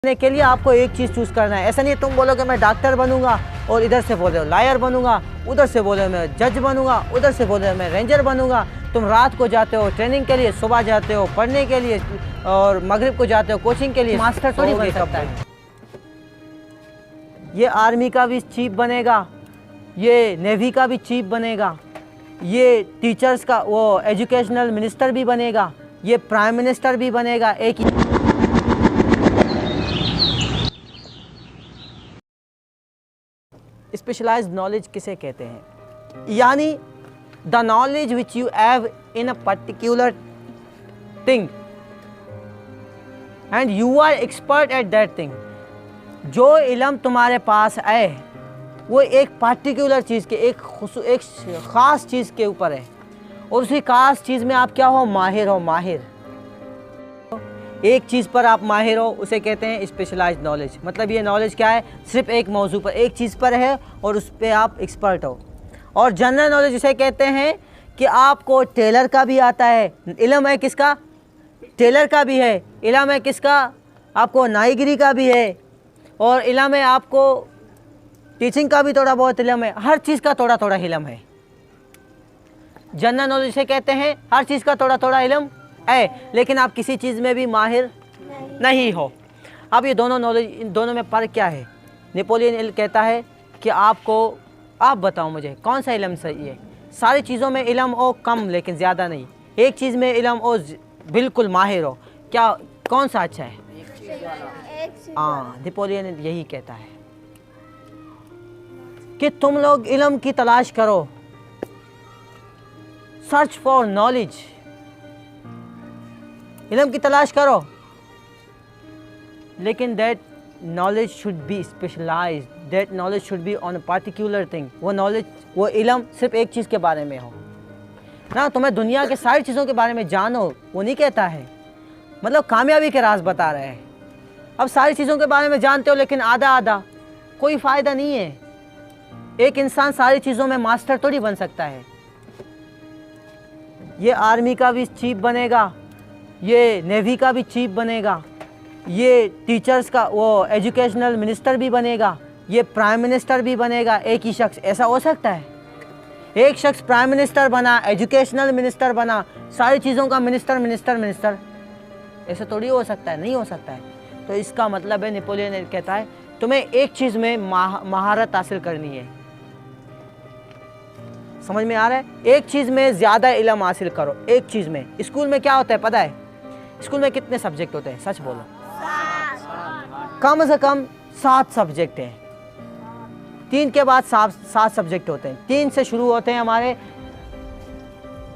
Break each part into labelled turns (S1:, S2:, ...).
S1: बनने के लिए आपको एक चीज़ चूज़ करना है। ऐसा नहीं तुम बोलोगे मैं डॉक्टर बनूंगा और इधर से बोल रहे हो लॉयर बनूंगा, उधर से बोल रहे हो मैं जज बनूंगा, उधर से बोल रहे हो मैं रेंजर बनूंगा। तुम रात को जाते हो ट्रेनिंग के लिए, सुबह जाते हो पढ़ने के लिए और मगरिब को जाते हो कोचिंग के लिए। मास्टर थोड़ी बन सकता है। ये आर्मी का भी चीफ बनेगा, ये नेवी का भी चीफ बनेगा, ये टीचर्स का वो एजुकेशनल मिनिस्टर भी बनेगा, ये प्राइम मिनिस्टर भी बनेगा। एक स्पेशलाइज्ड नॉलेज किसे कहते हैं? यानी the knowledge which you have in a particular thing and you are expert at that thing. जो इल्म तुम्हारे पास है वो एक पर्टिकुलर चीज़ के एक ख़ास चीज़ के ऊपर है और उसी ख़ास चीज़ में आप क्या हो? माहिर हो। माहिर एक चीज़ पर आप माहिर हो उसे कहते हैं स्पेशलाइज्ड नॉलेज। मतलब ये नॉलेज क्या है? सिर्फ एक मौजू पर, एक चीज़ पर है और उस पर आप एक्सपर्ट हो। और जनरल नॉलेज इसे कहते हैं कि आपको टेलर का भी आता है, इल्म है किसका? टेलर का भी है। इल्म है किसका? आपको नाईगिरी का भी है और इल्म है आपको टीचिंग का भी थोड़ा बहुत इल्म है। हर चीज़ का थोड़ा थोड़ा इल्म है। जनरल नॉलेज इसे कहते हैं हर चीज़ का थोड़ा थोड़ा इल्म है, लेकिन आप किसी चीज़ में भी माहिर नहीं हो। अब ये दोनों नॉलेज, इन दोनों में फ़र्क क्या है? नेपोलियन हिल कहता है कि आप बताओ मुझे कौन सा इल्म सही है। सारी चीज़ों में इल्म हो कम लेकिन ज़्यादा नहीं, एक चीज़ में इल्म हो बिल्कुल माहिर हो, क्या कौन सा अच्छा है? हाँ, नेपोलियन यही कहता है कि तुम लोग इल्म की तलाश करो, सर्च फॉर नॉलेज, इल्म की तलाश करो, लेकिन that knowledge should be specialized, that knowledge should be on a particular thing. वो नॉलेज, वो इल्म सिर्फ एक चीज़ के बारे में हो ना। तुम्हें दुनिया के सारी चीज़ों के बारे में जानो वो नहीं कहता है, मतलब कामयाबी के राज बता रहे हैं। अब सारी चीज़ों के बारे में जानते हो लेकिन आधा आधा, कोई फ़ायदा नहीं है। एक इंसान सारी चीज़ों में मास्टर थोड़ी बन सकता है। ये आर्मी का भी चीफ बनेगा, ये नेवी का भी चीफ बनेगा, ये टीचर्स का वो एजुकेशनल मिनिस्टर भी बनेगा, ये प्राइम मिनिस्टर भी बनेगा। एक ही शख्स, ऐसा हो सकता है? एक शख्स प्राइम मिनिस्टर बना, एजुकेशनल मिनिस्टर बना, सारी चीज़ों का मिनिस्टर, ऐसा थोड़ी हो सकता है, नहीं हो सकता है। तो इसका मतलब है, नेपोलियन कहता है तुम्हें एक चीज़ में महारत हासिल करनी है। समझ में आ रहा है? एक चीज़ में ज़्यादा इल्म हासिल करो, एक चीज़ में। स्कूल में क्या होता है पता है? स्कूल में कितने सब्जेक्ट होते हैं? सच बोलो। कम से कम 7 सब्जेक्ट हैं। 3 के बाद 7 सब्जेक्ट होते हैं। 3 से शुरू होते हैं हमारे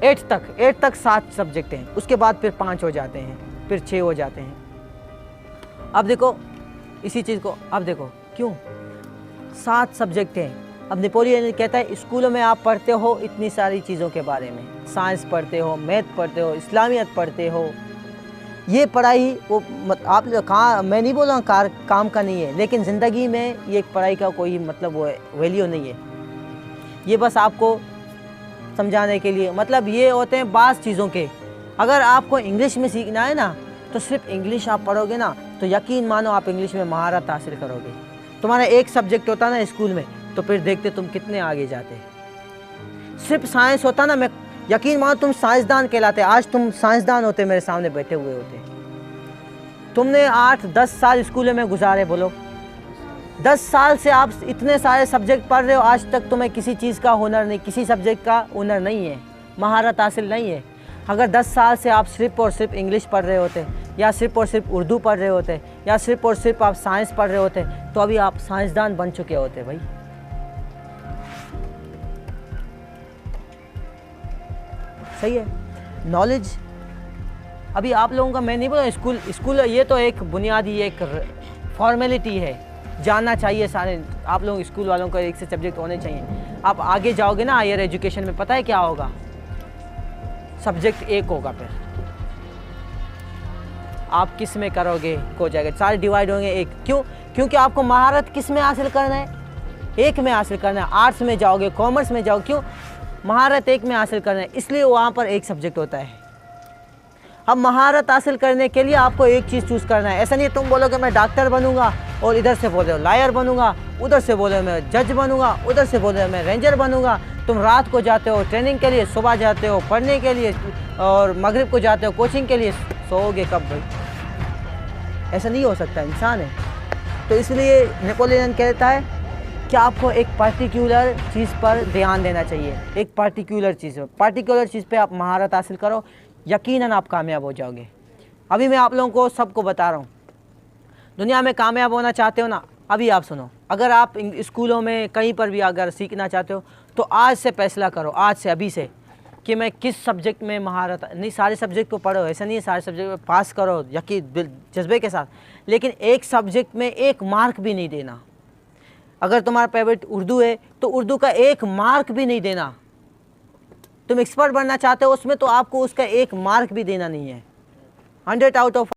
S1: 8 तक 7 सब्जेक्ट हैं। उसके बाद फिर 5 हो जाते हैं, फिर 6 हो जाते हैं। अब देखो इसी चीज़ को, अब देखो क्यों 7 सब्जेक्ट हैं। अब नेपोलियन कहता है स्कूलों में आप पढ़ते हो इतनी सारी चीज़ों के बारे में, साइंस पढ़ते हो, मैथ पढ़ते हो, इस्लामियत पढ़ते हो। ये पढ़ाई वो आप कहाँ, मैं नहीं बोल रहा हूँ काम का नहीं है, लेकिन ज़िंदगी में ये पढ़ाई का कोई मतलब वो वैल्यू नहीं है। ये बस आपको समझाने के लिए, मतलब ये होते हैं बाज़ चीज़ों के। अगर आपको इंग्लिश में सीखना है ना तो सिर्फ इंग्लिश आप पढ़ोगे ना तो यकीन मानो आप इंग्लिश में महारत हासिल करोगे। तुम्हारा एक सब्जेक्ट होता ना स्कूल में तो फिर देखते तुम कितने आगे जाते। सिर्फ साइंस होता ना, मैं यकीन मानो तुम साइंसदान कहलाते। आज तुम साइंसदान होते, मेरे सामने बैठे हुए होते। तुमने 8-10 साल स्कूल में गुजारे, बोलो 10 साल से आप इतने सारे सब्जेक्ट पढ़ रहे हो, आज तक तुम्हें किसी चीज़ का हुनर नहीं, किसी सब्जेक्ट का हुनर नहीं है, महारत हासिल नहीं है। अगर 10 साल से आप सिर्फ और सिर्फ इंग्लिश पढ़ रहे होते, या सिर्फ और सिर्फ उर्दू पढ़ रहे होते, या सिर्फ और सिर्फ आप साइंस पढ़ रहे होते, तो अभी आप साइंसदान बन चुके होते भाई। सही है? नॉलेज अभी आप लोगों का, मैं नहीं बोला स्कूल ये तो एक बुनियादी एक फॉर्मेलिटी है, जानना चाहिए सारे आप लोग। स्कूल वालों को एक से सब्जेक्ट होने चाहिए। आप आगे जाओगे ना हायर एजुकेशन में, पता है क्या होगा? सब्जेक्ट एक होगा, फिर आप किस में करोगे हो जाएगा, सारे डिवाइड होंगे एक। क्यों? क्योंकि आपको महारत किस में हासिल करना है? एक में हासिल करना है। आर्ट्स में जाओगे, कॉमर्स में जाओगे, क्यों? महारत एक में हासिल करना है, इसलिए वहाँ पर एक सब्जेक्ट होता है। अब महारत हासिल करने के लिए आपको एक चीज़ चूज़ करना है। ऐसा नहीं तुम बोलोगे मैं डॉक्टर बनूंगा और इधर से बोले लॉयर बनूंगा, उधर से बोले मैं जज बनूंगा, उधर से बोले मैं रेंजर बनूंगा। तुम रात को जाते हो ट्रेनिंग के लिए, सुबह जाते हो पढ़ने के लिए और मगरिब को जाते हो कोचिंग के लिए, सोओगे कब भाई? ऐसा नहीं हो सकता, इंसान है। तो इसलिए नेपोलियन कहता है कि आपको एक पर्टिकुलर चीज़ पर ध्यान देना चाहिए, एक पर्टिकुलर चीज़ पे आप महारत हासिल करो, यकीनन आप कामयाब हो जाओगे। अभी मैं आप लोगों को सबको बता रहा हूँ, दुनिया में कामयाब होना चाहते हो ना, अभी आप सुनो, अगर आप स्कूलों में कहीं पर भी अगर सीखना चाहते हो तो आज से फैसला करो, आज से अभी से, कि मैं किस सब्जेक्ट में महारत, नहीं सारे सब्जेक्ट को पढ़ो, ऐसा नहीं है सारे सब्जेक्ट में पास करो यकीन जज्बे के साथ, लेकिन एक सब्जेक्ट में एक मार्क भी नहीं देना। अगर तुम्हारा फेवरेट उर्दू है तो उर्दू का एक मार्क भी नहीं देना। तुम एक्सपर्ट बनना चाहते हो उसमें तो आपको उसका एक मार्क भी देना नहीं है। 100 आउट ऑफ